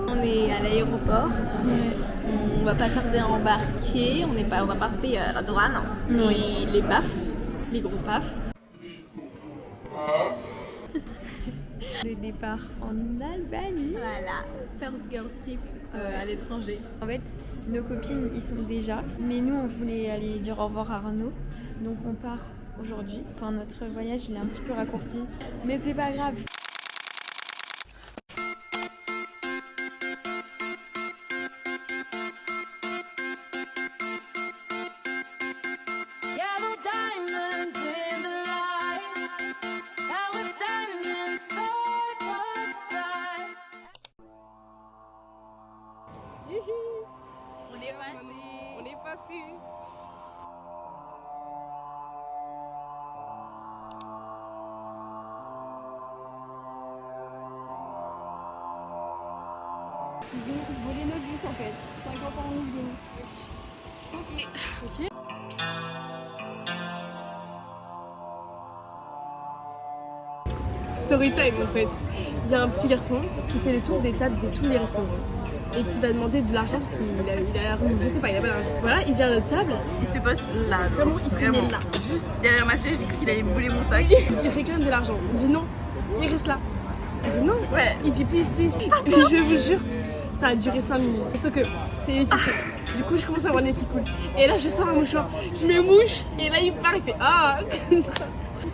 On est à l'aéroport. On va pas tarder à embarquer. On va passer la douane. Oui. Et les pafs. Les gros pafs. Le départ en Albanie. Voilà. First girl trip à l'étranger. En fait, nos copines y sont déjà, mais nous on voulait aller dire au revoir à Arnaud, donc on part aujourd'hui. Enfin, notre voyage il est un petit peu raccourci, mais c'est pas grave. On est passé. Ils ont volé notre bus en fait, 51 000 yens. Ok. Story time en fait. Il y a un petit garçon qui fait le tour des tables de tous les restaurants et qui va demander de l'argent parce qu'il a la rue, je sais pas, il a pas d'argent. Voilà, il vient à notre table. Il se poste là. Vraiment, il se met là. Juste derrière ma chaise, j'ai cru qu'il allait me voler mon sac. Il réclame de l'argent. Il dit non, il reste là. Il dit non. Ouais. Il dit please, please. Et je vous jure, ça a duré 5 minutes. C'est ce que c'est épicé. Du coup, je commence à avoir le nez qui coule. Et là, je sors un mouchoir, je me mouche. Et là, il part, il fait ah comme ça.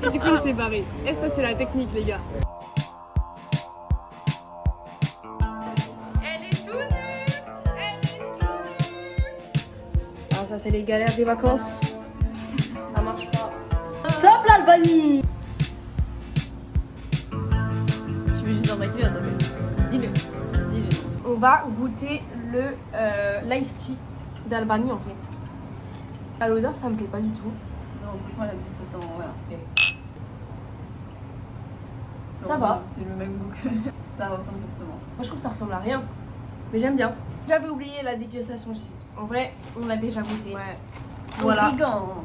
Et du coup, on s'est barré. Et ça, c'est la technique, les gars. Ah, ça c'est les galères des vacances. Ça marche pas. Top l'Albanie. Je suis juste embarquée là, dis-le. On va goûter le l'ice tea d'Albanie en fait. À l'odeur, ça me plaît pas du tout. Non, franchement, la buse, ça sent rien. Ça va. C'est le même goût que ça ressemble forcément. Moi, je trouve que ça ressemble à rien. Mais j'aime bien. J'avais oublié la dégustation chips. En vrai, on l'a déjà goûté. Ouais. Voilà. Brigand.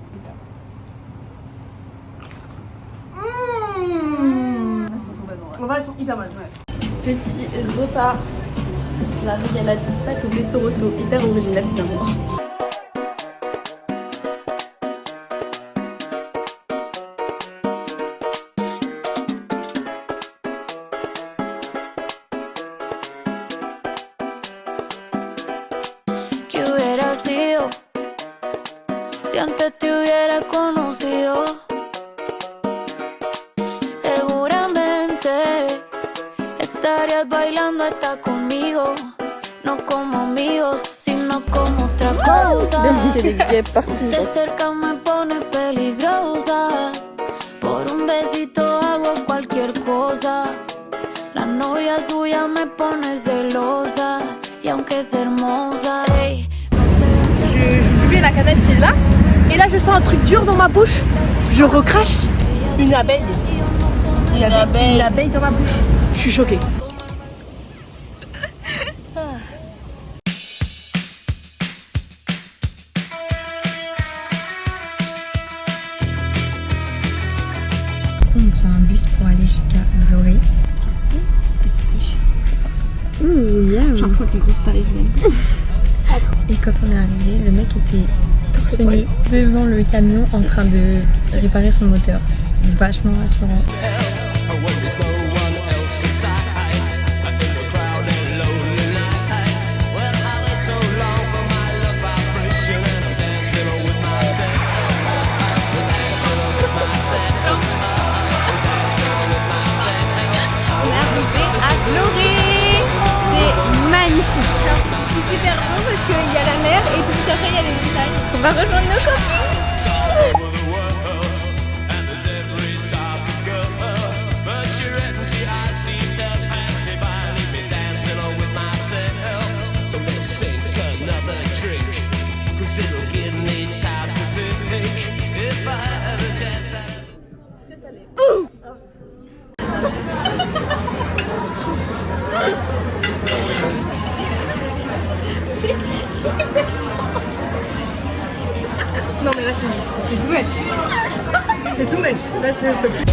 Mmh. Elles sont complètement En vrai, elles sont hyper bonnes. Ouais. Petit repas. La régalade pâte au pesto rosso. Hyper original finalement. Si antes te hubiera conocido, seguramente estarías bailando hasta conmigo, no como amigos, sino como otra cosa. De cerca me pone peligrosa, por un besito hago cualquier cosa. La novia suya me pone celosa, y aunque es hermosa, hey, Je buvais la canette qui est là. Et là, je sens un truc dur dans ma bouche. Je recrache une abeille. Une abeille dans ma bouche. Je suis choquée. On prend un bus pour aller jusqu'à Vlorë. J'ai l'impression d'être une grosse parisienne. Et quand on est arrivé, le mec était torse nu devant le camion en train de réparer son moteur. C'est vachement rassurant. L'arrivée à Vlorë. C'est magnifique. C'est super beau parce qu'il y a la mer et tout de suite après il y a les montagnes. On va rejoindre nos copines. Non mais là c'est tout much. C'est tout much. Là je peux plus.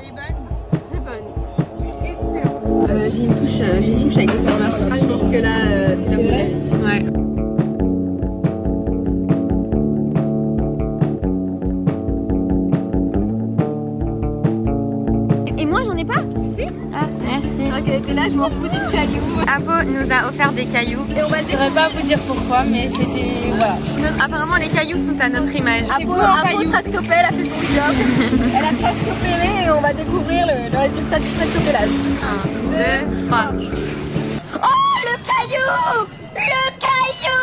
Elle est bonne. Très bonne. Excellent. J'ai une touche avec le Starburst. Je pense que là, c'est la vraie vie. Ouais. Et moi j'en ai pas? Si. Ah merci. Donc elle était là, je m'en fous des cailloux. Apo nous a offert des cailloux. Et on va Je saurais pas vous dire pourquoi, mais c'était. Voilà. Apparemment les cailloux sont à notre image. Apo tractopelle a fait son job. Elle a tractopellé et on va découvrir le résultat du tractopellage. 1, 2, 3. Oh, le caillou! Le caillou!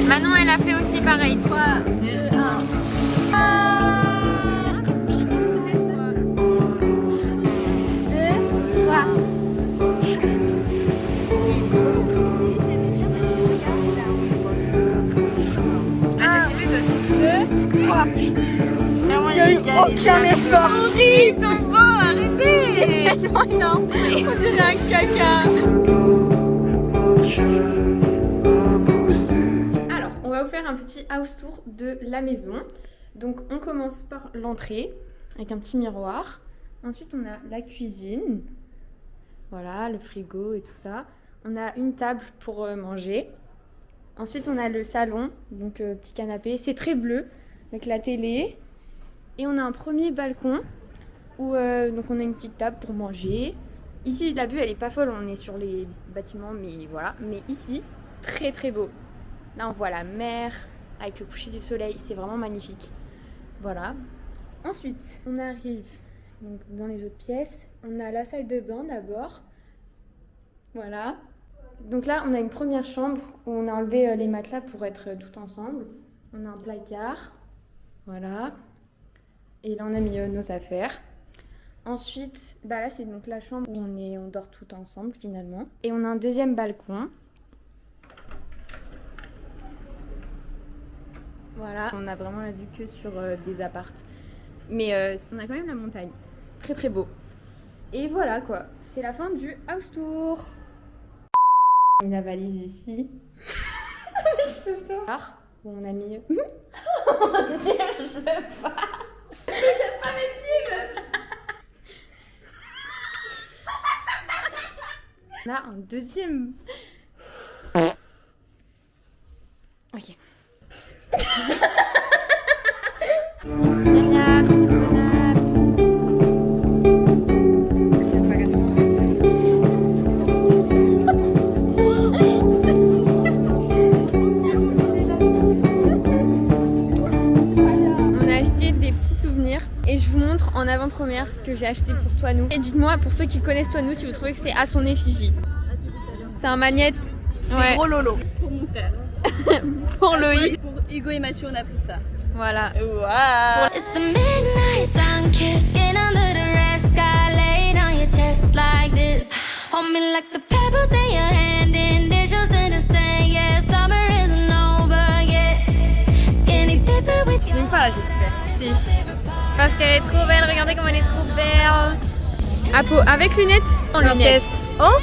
Manon elle a fait aussi pareil. 3, 2, 1. Aucun effort. Ils sont beaux, arrêtez. C'est tellement énorme. On dirait un caca. Alors, on va vous faire un petit house tour de la maison. Donc, on commence par l'entrée avec un petit miroir. Ensuite, on a la cuisine. Voilà, le frigo et tout ça. On a une table pour manger. Ensuite, on a le salon, donc petit canapé. C'est très bleu avec la télé. Et on a un premier balcon où donc on a une petite table pour manger. Ici, la vue, elle est pas folle. On est sur les bâtiments, mais voilà. Mais ici, très très beau. Là, on voit la mer avec le coucher du soleil. C'est vraiment magnifique. Voilà. Ensuite, on arrive donc, dans les autres pièces. On a la salle de bain d'abord. Voilà. Donc là, on a une première chambre où on a enlevé les matelas pour être tout ensemble. On a un placard. Voilà. Et là, on a mis nos affaires. Ensuite, bah là, c'est donc la chambre où on dort tout ensemble finalement. Et on a un deuxième balcon. Voilà. On a vraiment la vue que sur des apparts. Mais on a quand même la montagne. Très très beau. Et voilà quoi. C'est la fin du house tour. La valise ici. Je peux pas. Où on a mis... Oh mon Dieu, je veux pas. Regarde pas mes pieds, meuf. On a un deuxième. Ok. Miam, miam. Et je vous montre en avant-première ce que j'ai acheté pour Toinou. Et dites-moi, pour ceux qui connaissent Toinou, si vous trouvez que c'est à son effigie. C'est un magnète. Ouais. Gros lolo. Pour mon frère. Pour Loïc. Pour Hugo et Mathieu, on a pris ça. Voilà. Waouh. It's the midnight sun kissing under the red sky, laid on your chest like this. Hold me like the pebbles in your hand, and there's just in the sand. Yeah, summer isn't over yet. Skinny dipping with your... Une fois là, j'espère. Si. Parce qu'elle est trop belle, regardez comme elle est trop belle. Apo, avec lunettes ou sans lunettes? Oh.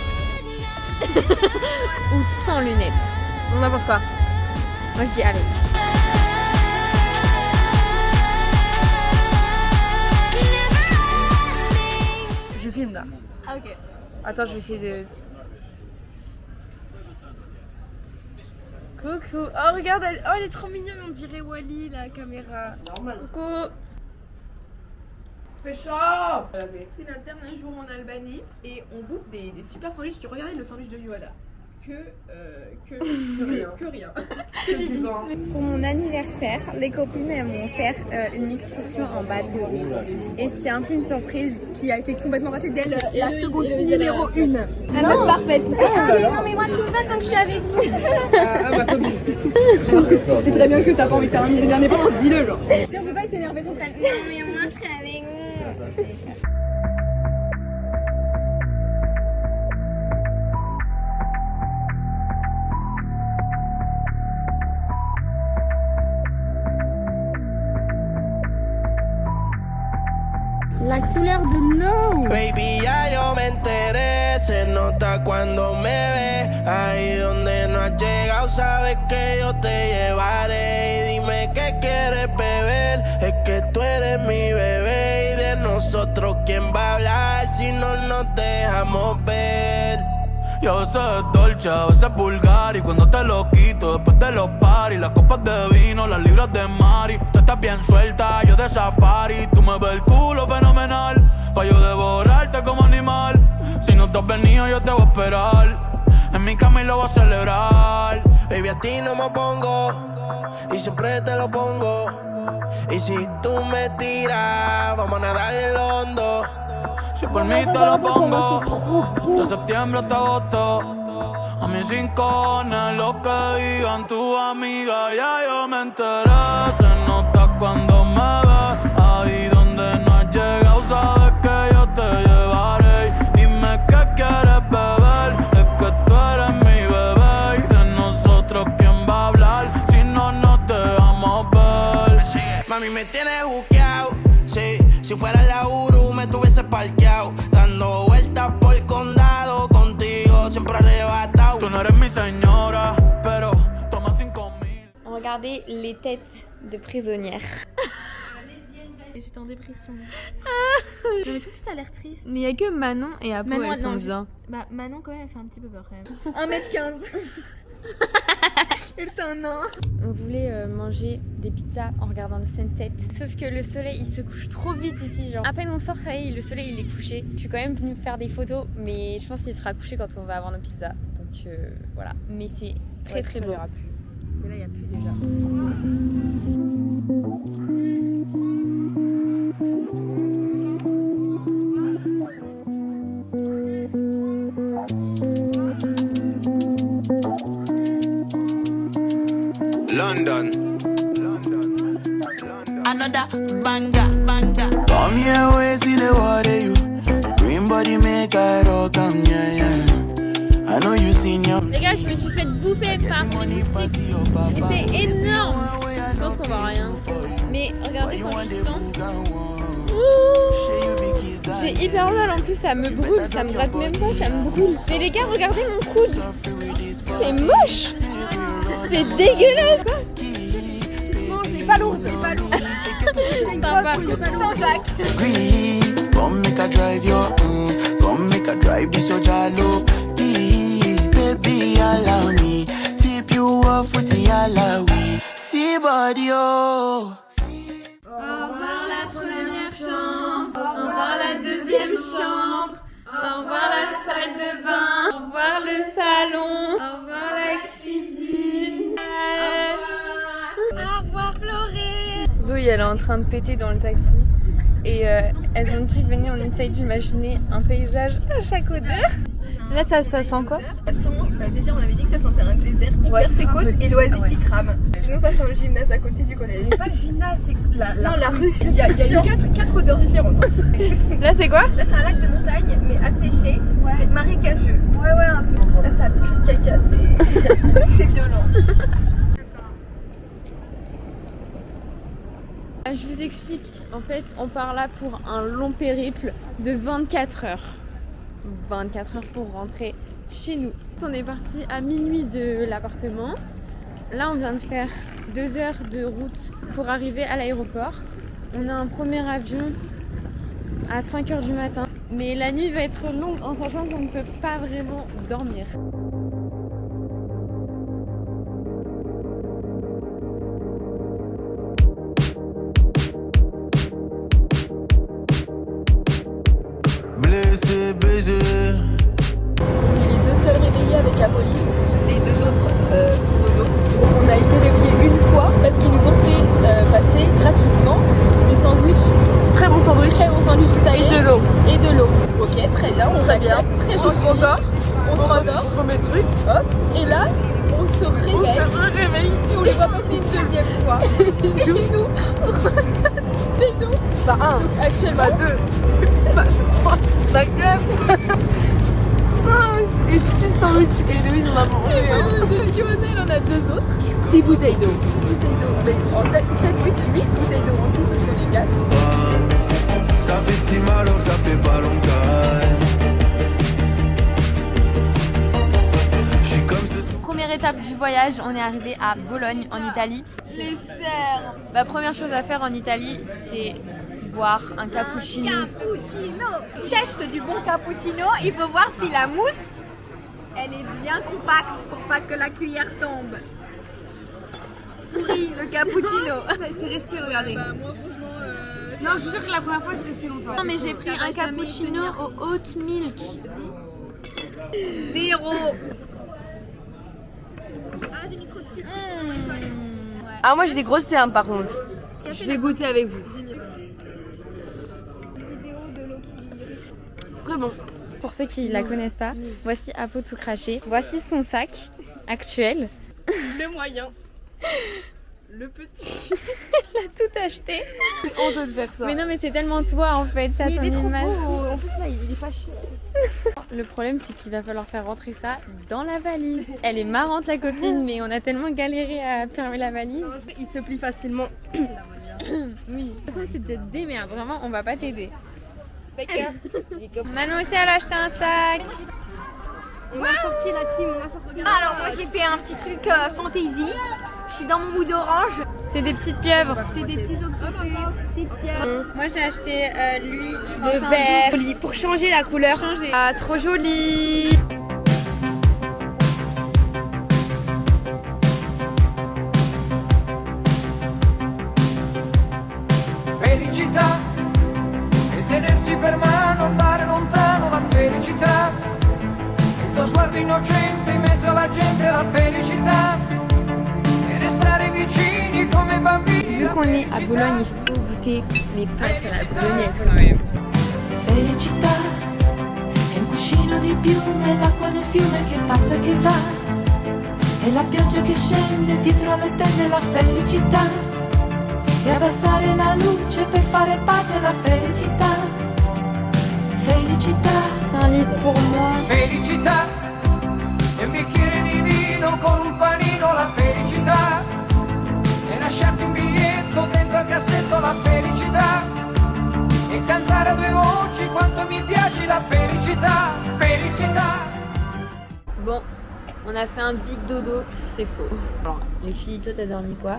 Ou sans lunettes? On n'importe quoi. Moi je dis avec. Je filme là. Ah, ok. Attends, je vais essayer de... Coucou. Oh, regarde, elle est trop mignonne, on dirait Wally, la caméra. Coucou. Fait chaud. C'est notre dernier jour en Albanie et on bouffe des super sandwichs. Tu regardais le sandwich de Yoada. Que rien. Que rien. Que du vent. Pour mon anniversaire, les copines elles m'ont offert une excursion en bateau. Et c'est un peu une surprise. Qui a été complètement ratée dès la seconde numéro 1. La meuf parfaite. Non mais moi tout le temps tant que je suis avec vous. Ma phobie. Tu sais très bien que t'as pas envie de faire un musée d'indépendance, dis-le genre. Si on peut pas t'énerver contre elle. Non mais moi je serai avec vous. La couleur de l'eau. Baby, ya yo me enteré, se nota cuando me ves. Ahí donde no has llegado, sabes que yo te llevaré. Y dime qué quieres beber, nosotros quién va a hablar si no nos dejamos ver. Y a veces es dolce, a veces es vulgar. Y cuando te lo quito, después de los paris, las copas de vino, las libras de Mari. Tú estás bien suelta, yo de safari. Tú me ves el culo fenomenal, pa' yo devorarte como animal. Si no te has venido, yo te voy a esperar. En mi cama y lo voy a celebrar. Baby, a ti no me pongo, y siempre te lo pongo. Y si tú me tiras, vamos a nadar en lo hondo. Si por mí te lo pongo, de septiembre hasta agosto. A mis rincones, lo que digan tus amigas, ya yo me enteré. Se nota cuando me ves, ahí donde no has llegado, sabes que yo te llevaré. Dime qué quieres beber, es que tú eres mi bebé. Y de nosotros quién va a hablar, si no nos dejamos ver. Mami, me tienes buqueado, sí. Si fuera la Uru me tuviese parqueado, dando vueltas por el condado, contigo siempre arrebatado. Tú no eres mi señora, pero toma 5,000. Regardez les têtes de prisonnières. J'étais en dépression. Non mais toi aussi t'as l'air triste. Mais il y a que Manon et Apo, Manon, elles sont non, bien. Bah Manon quand même elle fait un petit peu peur quand même. 1m15. Elle c'est un nain. On voulait manger des pizzas en regardant le sunset. Sauf que le soleil il se couche trop vite ici. Genre à peine on sort, ça y est, le soleil il est couché. Je suis quand même venue faire des photos, mais je pense qu'il sera couché quand on va avoir nos pizzas. Donc voilà. Mais c'est très très beau. Mais là il y a plus déjà. London. Another banger, banger. Come here, wait till the water you. Green body make I rock, yeah, yeah. I know you seen your. Les gars, je me suis fait bouffer par ces moustiques. Et c'est énorme. Je pense qu'on voit rien. Mais regardez quand je tends. J'ai hyper mal en plus, ça me brûle, ça me gratte même pas, ça me brûle. Mais les gars, regardez mon coude. C'est moche. C'est dégueulasse. Non, c'est pas lourd, c'est pas lourd. C'est Sympa. sans Jacques. Green, come make a drive your, come make a drive this your jalo. Please, baby, allow me, tip you off with the alawi. See body, oh. Au revoir la première chambre, au revoir la deuxième chambre, au revoir la salle de bain, au revoir le salon, au revoir la cuisine, au revoir Florée. Zoé, elle est en train de péter dans le taxi. Et elles ont dit, venez, on essaye d'imaginer un paysage à chaque odeur. Là, ça sent quoi? Déjà on avait dit que ça sentait un désert qui perd ses côtes et l'oasis s'y crame. Sinon ça sent le gymnase à côté du collège. Pas le gymnase, c'est la rue. Il y a eu 4 odeurs différentes. Là, c'est quoi? Là c'est un lac de montagne mais asséché. Ouais. C'est marécageux. Ouais un peu. Là ça pue le caca, c'est violent. Je vous explique, en fait, on part là pour un long périple de 24 heures. 24 heures pour rentrer chez nous. On est parti à minuit de l'appartement. Là, on vient de faire 2 heures de route pour arriver à l'aéroport. On a un premier avion à 5 heures du matin. Mais la nuit va être longue en sachant qu'on ne peut pas vraiment dormir. Blessé, baisé. On est les 2 seuls réveillés avec Apolline, les 2 autres font dodo. On a été réveillés une fois parce qu'ils nous ont fait passer gratuitement des sandwichs. Très bon sandwich salé. Et de l'eau. Et de l'eau. Ok, très bien, on va bien. Très gentil. On se rendort. On remet le truc. Hop. Et là, on se réveille. On se réveille. Et on les voit passer une deuxième fois. Et nous, on redonne des noms. Pas un, actuellement. Pas 2. Pas 3. La gueule. 5 et 6 sandwichs. Et Louise, on a mangé. Et Lionel, on a 2 autres. 6 bouteilles d'eau. 6 bouteilles d'eau. Mais en 7, 8 bouteilles d'eau en tout, parce que les 4. Ça fait si mal que ça fait pas longtemps. J'suis comme ce. Première étape du voyage, on est arrivé à Bologne en Italie. Les serres. La première chose à faire en Italie, c'est boire un cappuccino. Cappuccino. Test du bon cappuccino. Il faut voir si la mousse, elle est bien compacte pour pas que la cuillère tombe. Pourri le cappuccino. C'est resté, regardez. Bah, moi franchement... Non, je vous jure que la première fois, c'est resté longtemps. Non mais j'ai pris un cappuccino au oat milk. 0. Ah, j'ai mis trop de sucre. Ah, moi j'ai des grosses cernes par contre. Je vais goûter avec vous. Vidéo de l'eau qui... Très bon. Pour ceux qui la connaissent pas, voici Apo tout craché. Voici son sac actuel. Le moyen. Le petit. Elle a tout acheté. C'est honteux de faire ça. Mais non mais c'est tellement toi en fait, ça Mais il ton est trop image. beau. En plus là, il est fâché. Le problème c'est qu'il va falloir faire rentrer ça dans la valise. Elle est marrante la copine mais on a tellement galéré à fermer la valise. Il se plie facilement. Oui. De toute façon tu te démerdes, vraiment on va pas t'aider. Manon aussi elle a acheté un sac. On a sorti la team, on a sorti. Alors moi j'ai fait un petit truc fantasy. Je suis dans mon mood orange. C'est des petites pieuvres. C'est des petits petites pierres. Moi j'ai acheté lui Le vert. Pour changer la couleur. Ah, trop joli. Felicità e tenersi per mano, andare lontano, la felicità. Il tuo sguardo innocente in mezzo alla gente, la felicità. E restare vicini come bambini. Vu qu'on est à Bologne, il faut goûter les pâtes à la bolognaise quand même. Felicità è un cuscino di piume, l'acqua del fiume che passa e che va, e la pioggia che scende dietro le tende, la felicità, e abbassare la luce per fare pace, la felicità, felicità. C'est un livre pour moi. Felicità e un bicchiere di vino con un panino, la felicità. E lasciarti un biglietto dentro al cassetto, la felicità. E cantare a due voci quanto mi piace la felicità, felicità. Bon, on a fait un big dodo, c'est faux. Alors, les filles, toi t'as dormi quoi?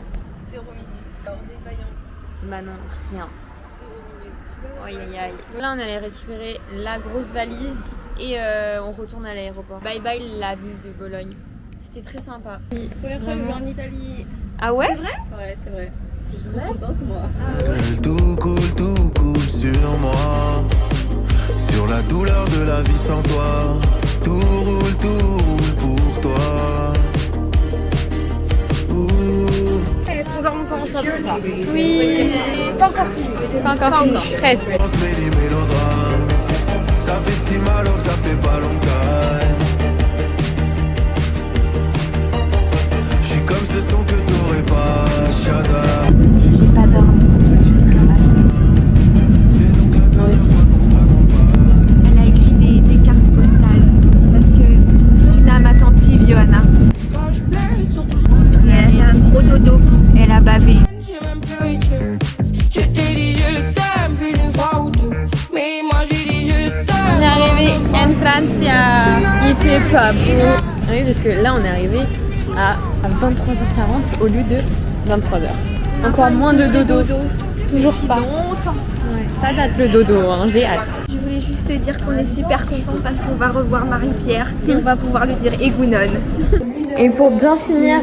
0 minutes. Alors défaillante. Bah non, rien. Aïe aïe aïe. Là on allait récupérer la grosse valise et on retourne à l'aéroport. Bye bye la ville de Bologne. C'était très sympa. Première fois que je vais en Italie. Ah ouais? C'est vrai? Ouais, c'est vrai. C'est vrai? Contente, moi. Tout coule sur moi. Sur la douleur de la vie sans toi. Tout roule pour toi. On dort encore ensemble, c'est ça. Oui. Pas encore fini. Pas encore fini, presque. On se met des mélodrames. Ça fait si mal alors que ça fait pas longtemps. Je suis comme ce son que t'aurais pas, Shazam. Si j'ai pas dormi, C'est donc la dernière fois qu'on s'accompagne. Elle a écrit des cartes postales. Parce que c'est une âme attentive, Johanna. Elle a un gros dodo. Elle a bavé. Je t'ai dit je t'aime plus d'une fois ou deux, mais moi j'ai dit je on est t'aime. arrivé en Francia. Il fait pas beau. Oui, parce que là on est arrivé à 23h40 au lieu de 23h. Encore moins de dodo. Toujours pas. Ouais, ça date le dodo, hein. J'ai hâte. Je voulais juste te dire qu'on est super contents parce qu'on va revoir Marie-Pierre et on va pouvoir lui dire Egounon. Et pour bien finir,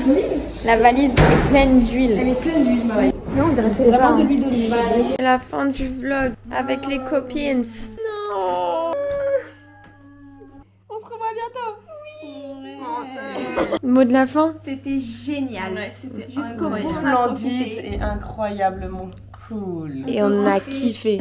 la valise est pleine d'huile. Elle est pleine d'huile, Marie. Non, on dirait C'est vraiment de l'huile d'olive. C'est la fin du vlog avec les copines. Non. On se revoit bientôt. Oui. Mot de la fin. C'était génial. Jusqu'au bout. Splendide et incroyablement cool. Et on a kiffé.